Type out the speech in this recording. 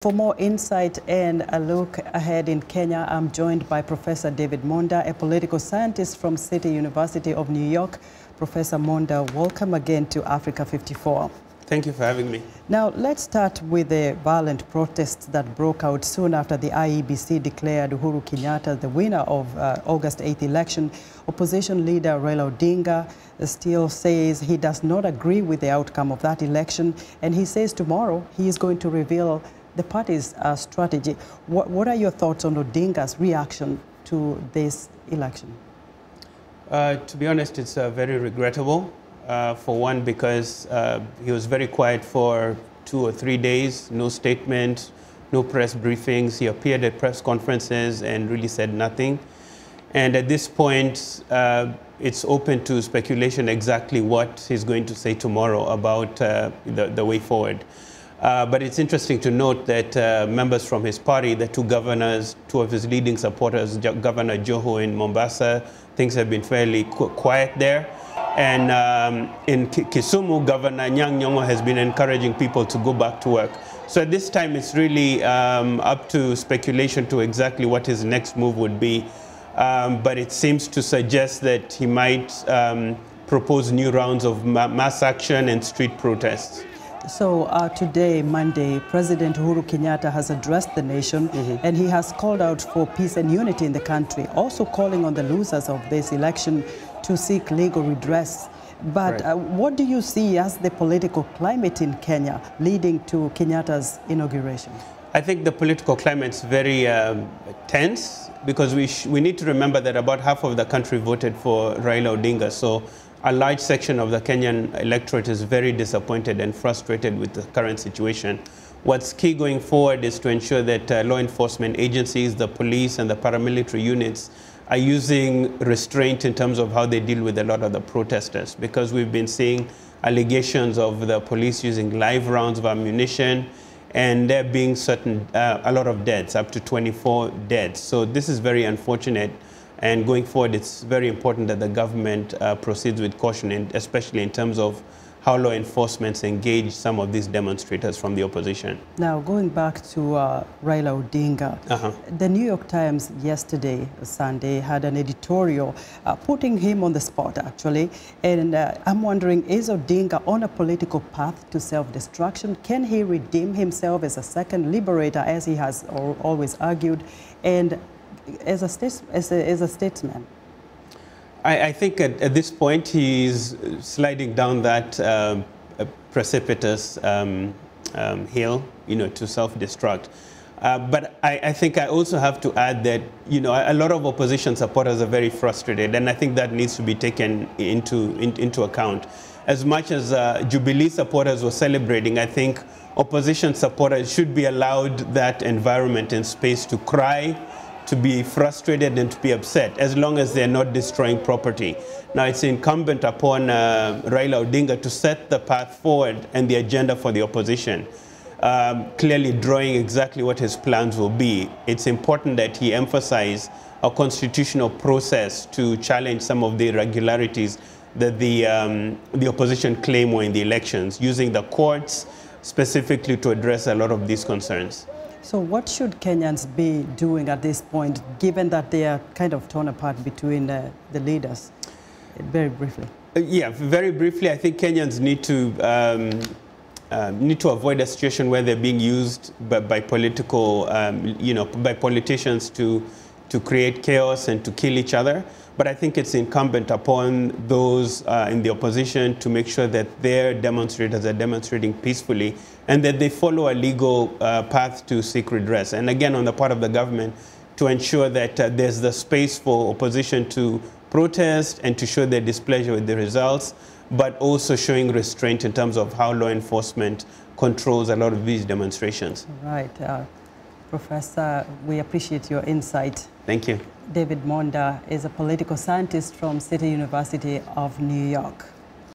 For more insight and a look ahead in Kenya, I'm joined by Professor David Monda, a political scientist from City University of New York. Professor Monda, welcome again to Africa 54. Thank you for having me. Now, let's start with the violent protests that broke out soon after the IEBC declared Uhuru Kenyatta the winner of August 8th election. Opposition leader Raila Odinga still says he does not agree with the outcome of that election, and he says tomorrow he is going to reveal the party's strategy. What are your thoughts on Odinga's reaction to this election? To be honest, it's very regrettable. For one, because he was very quiet for 2 or 3 days, no statement, no press briefings. He appeared at press conferences and really said nothing. And at this point, it's open to speculation exactly what he's going to say tomorrow about the way forward. But it's interesting to note that members from his party, the two governors, two of his leading supporters, Governor Joho in Mombasa, things have been fairly quiet there. And in Kisumu, Governor Nyang' Nyong'o has been encouraging people to go back to work. So at this time, it's really up to speculation to exactly what his next move would be. But it seems to suggest that he might propose new rounds of mass action and street protests. So today, Monday, President Uhuru Kenyatta has addressed the nation, and he has called out for peace and unity in the country, also calling on the losers of this election to seek legal redress. But right. What do you see as the political climate in Kenya leading to Kenyatta's inauguration? I think the political climate is very tense, because we need to remember that about half of the country voted for Raila Odinga. So a large section of the Kenyan electorate is very disappointed and frustrated with the current situation. What's key going forward is to ensure that law enforcement agencies, the police and the paramilitary units are using restraint in terms of how they deal with a lot of the protesters, because we've been seeing allegations of the police using live rounds of ammunition, and there being a lot of deaths, up to 24 deaths. So this is very unfortunate. And going forward, it's very important that the government proceeds with caution, and especially in terms of how law enforcement engage some of these demonstrators from the opposition. Now, going back to Raila Odinga, the New York Times yesterday, Sunday, had an editorial putting him on the spot, actually. And I'm wondering, is Odinga on a political path to self-destruction? Can he redeem himself as a second liberator, as he has always argued? And as a statesman? I think at this point he's sliding down that precipitous hill, to self-destruct. But I think I also have to add that, a lot of opposition supporters are very frustrated, and I think that needs to be taken into account. As much as Jubilee supporters were celebrating, I think opposition supporters should be allowed that environment and space to cry, to be frustrated and to be upset, as long as they're not destroying property. Now, it's incumbent upon Raila Odinga to set the path forward and the agenda for the opposition, clearly drawing exactly what his plans will be. It's important that he emphasize a constitutional process to challenge some of the irregularities that the opposition claim were in the elections, using the courts specifically to address a lot of these concerns. So what should Kenyans be doing at this point, given that they are kind of torn apart between the leaders? Very briefly. Yeah, very briefly, I think Kenyans need to avoid a situation where they're being used by political, by politicians to create chaos and to kill each other. But I think it's incumbent upon those in the opposition to make sure that their demonstrators are demonstrating peacefully and that they follow a legal path to seek redress. And again, on the part of the government, to ensure that there's the space for opposition to protest and to show their displeasure with the results, but also showing restraint in terms of how law enforcement controls a lot of these demonstrations. Right. Professor, we appreciate your insight. Thank you. David Monda is a political scientist from City University of New York.